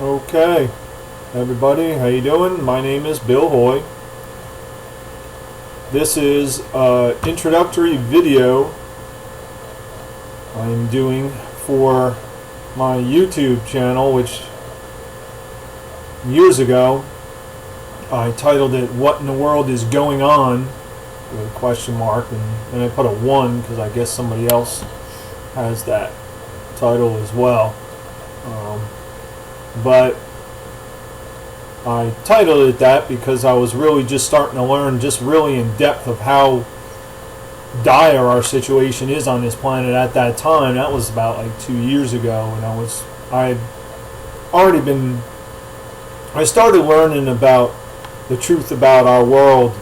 Okay, everybody, how you doing? My name is Bill Hoy. This is an introductory video I'm doing for my YouTube channel, which years ago I titled it "What in the World is Going On?" with a question mark, and then I put a 1 because I guess somebody else has that title as well. But I titled it that because I was really just starting to learn just really in depth of how dire our situation is on this planet at that time. That was about like 2 years ago, and I started learning about the truth about our world,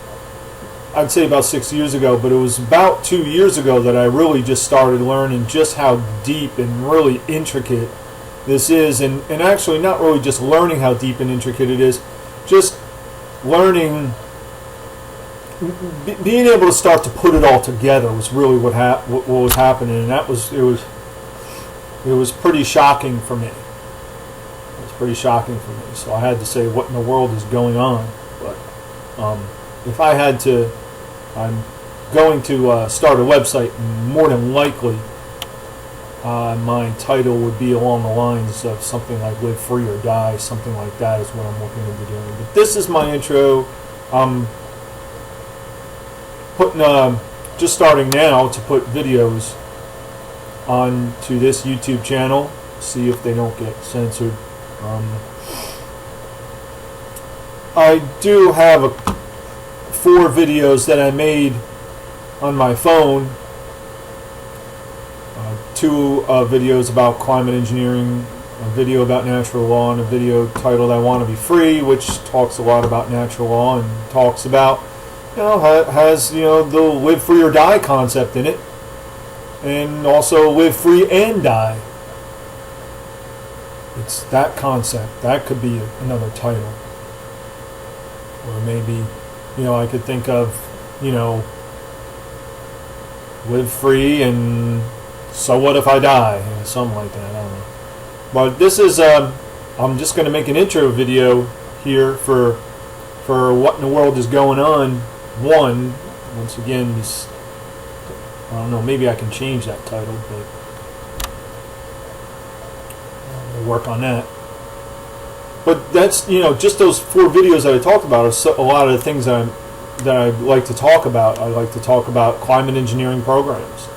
I'd say about 6 years ago, but it was about 2 years ago that I really just started learning just how deep and really intricate this is, and actually not really just learning how deep and intricate it is, just learning, being able to start to put it all together was really what was happening, and it was pretty shocking for me. It was pretty shocking for me. So I had to say, what in the world is going on? But if I had to, I'm going to start a website, and more than likely my title would be along the lines of something like "Live Free or Die," something like that is what I'm looking into doing. But this is my intro. I'm putting, just starting now to put videos onto this YouTube channel, see if they don't get censored. I do have 4 videos that I made on my phone. 2 videos about climate engineering, a video about natural law, and a video titled "I Want to Be Free," which talks a lot about natural law and talks about, has the live free or die concept in it, and also live free and die. It's that concept. That could be another title. Or maybe, I could think of, live free and so what if I die? Something like that. I don't know. But this is, I'm just going to make an intro video here for what in the world is going on. Once again, I don't know, maybe I can change that title, but I'll work on that. But that's, just those 4 videos that I talked about are a lot of the things that I like to talk about. I like to talk about climate engineering programs,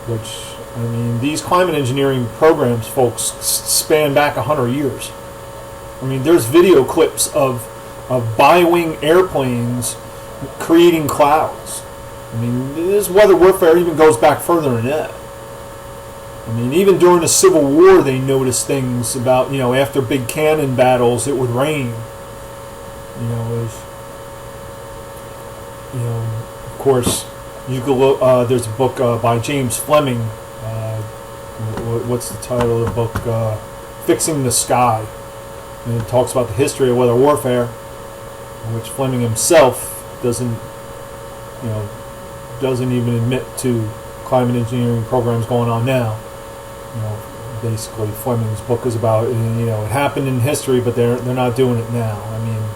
which, these climate engineering programs, folks, span back 100 years. There's video clips of bi-wing airplanes creating clouds. This weather warfare even goes back further than that. Even during the Civil War, they noticed things about, after big cannon battles, it would rain. Of course, you could look. There's a book by James Fleming. What's the title of the book? Fixing the Sky, and it talks about the history of weather warfare, which Fleming himself doesn't even admit to climate engineering programs going on now. Basically, Fleming's book is about, it happened in history, but they're not doing it now.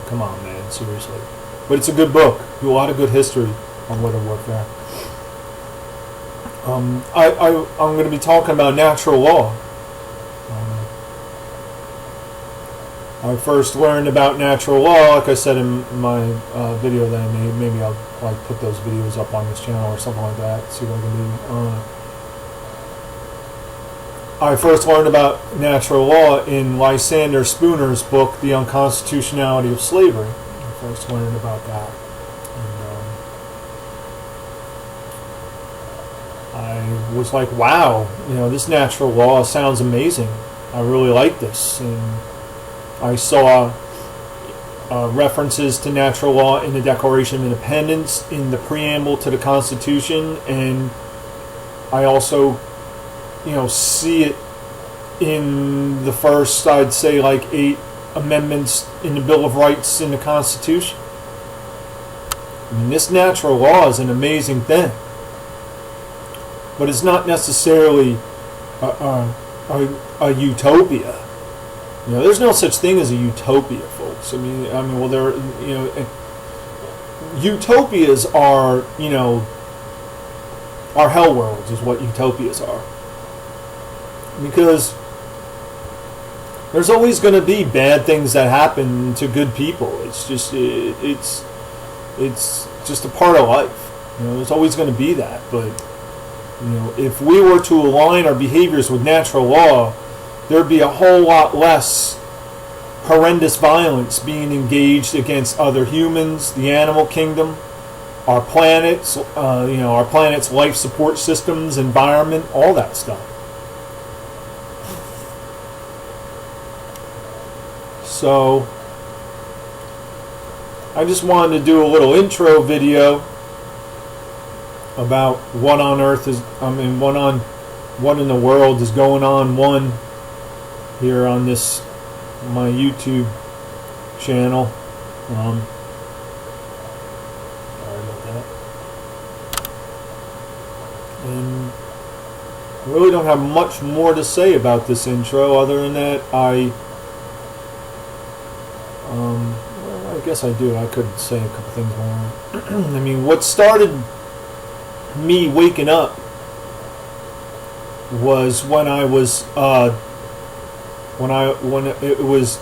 Come on, man, seriously. But it's a good book. A lot of good history on weather warfare. I'm going to be talking about natural law. I first learned about natural law, like I said in my video that I made. Maybe I'll put those videos up on this channel or something like that. See what I can do. I first learned about natural law in Lysander Spooner's book, The Unconstitutionality of Slavery. I first learned about that. I was like, wow, this natural law sounds amazing. I really like this. And I saw references to natural law in the Declaration of Independence, in the preamble to the Constitution, and I also, see it in the first, I'd say, 8 amendments in the Bill of Rights in the Constitution. This natural law is an amazing thing. But it's not necessarily a utopia. There's no such thing as a utopia, folks. Well, utopias are, are hell worlds, is what utopias are. Because there's always going to be bad things that happen to good people. It's just it's just a part of life. There's always going to be that. But if we were to align our behaviors with natural law, there'd be a whole lot less horrendous violence being engaged against other humans, the animal kingdom, our planets, our planet's life support systems, environment, all that stuff. So I just wanted to do a little intro video about what on earth is, what in the world is going on, here on my YouTube channel. Sorry about that. And I really don't have much more to say about this intro, other than that I guess I do. I could say a couple things more. What started me waking up was when I was when it was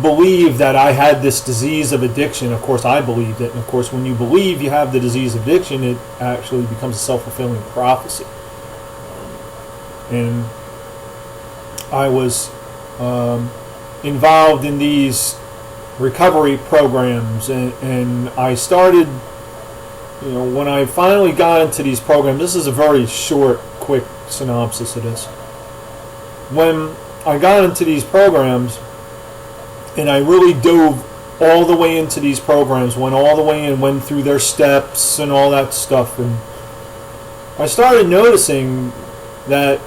believed that I had this disease of addiction. Of course, I believed it, and of course, when you believe you have the disease of addiction, it actually becomes a self-fulfilling prophecy. And I was involved in these recovery programs, and I started, when I finally got into these programs, this is a very short, quick synopsis of this. When I got into these programs, and I really dove all the way into these programs, went all the way in, went through their steps and all that stuff, and I started noticing that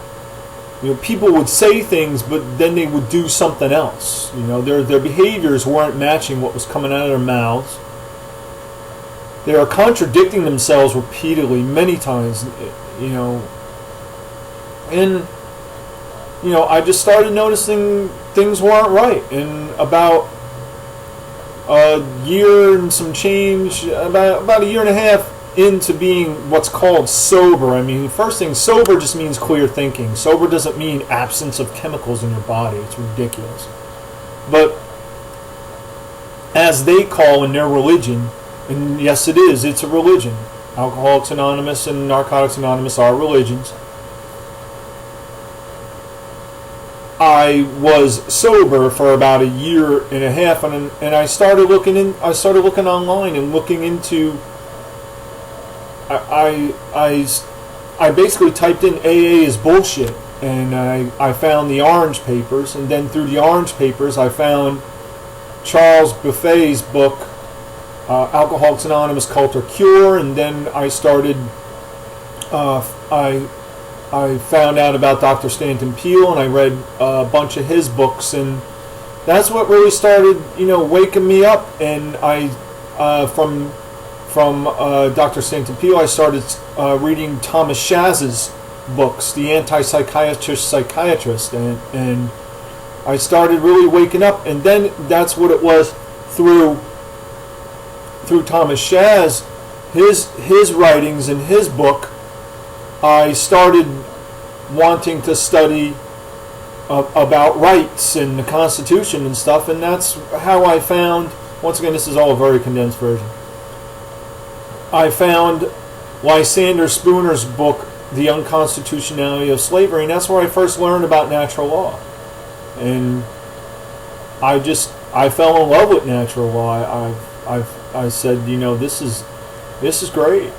people would say things, but then they would do something else. Their behaviors weren't matching what was coming out of their mouths. They are contradicting themselves repeatedly, many times, and I just started noticing things weren't right. And about a year and some change, about a year and a half into being what's called sober. First thing, sober just means clear thinking. Sober doesn't mean absence of chemicals in your body. It's ridiculous. But as they call in their religion, and yes it is, it's a religion. Alcoholics Anonymous and Narcotics Anonymous are religions. I was sober for about a year and a half, and I started looking online and looking into. I basically typed in AA is bullshit, and I found the Orange Papers, and then through the Orange Papers I found Charles Buffet's book, Alcoholics Anonymous, Cult or Cure, and then I started. I found out about Dr. Stanton Peele, and I read a bunch of his books, and that's what really started, waking me up. And I, from Dr. Stanton Peele, I started reading Thomas Szasz' books, The Anti-Psychiatrist, and I started really waking up. And then that's what it was through Thomas Szasz, his writings and his book. I started wanting to study about rights and the Constitution and stuff, and that's how I found, once again, this is all a very condensed version, I found Lysander Spooner's book, The Unconstitutionality of Slavery, and that's where I first learned about natural law. And I fell in love with natural law. I said, this is great.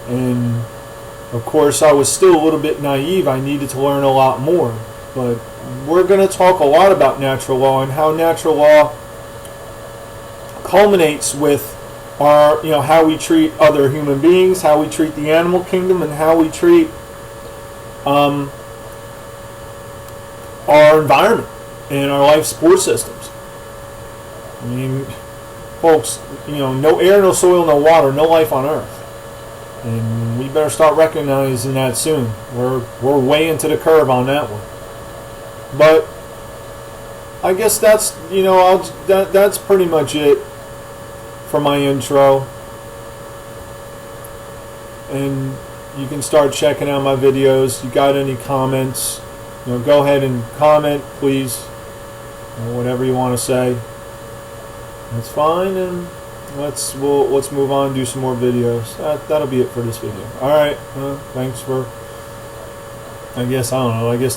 And of course, I was still a little bit naive. I needed to learn a lot more. But we're going to talk a lot about natural law and how natural law culminates with our, how we treat other human beings, how we treat the animal kingdom, and how we treat our environment and our life support systems. Folks, no air, no soil, no water, no life on Earth. And we better start recognizing that soon. We're way into the curve on that one. But I guess that's, that's pretty much it for my intro. And you can start checking out my videos. You got any comments, go ahead and comment, please. Whatever you want to say, that's fine. And let's move on and do some more videos. That'll be it for this video. All right. Thanks for. I guess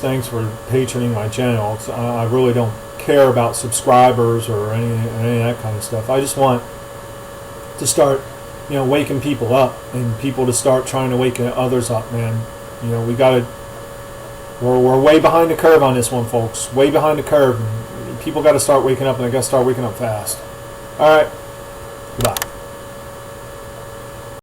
thanks for patroning my channel. I really don't care about subscribers or any of that kind of stuff. I just want to start, waking people up, and people to start trying to wake others up, man. We're way behind the curve on this one, folks. Way behind the curve. People got to start waking up, and they got to start waking up fast. All right.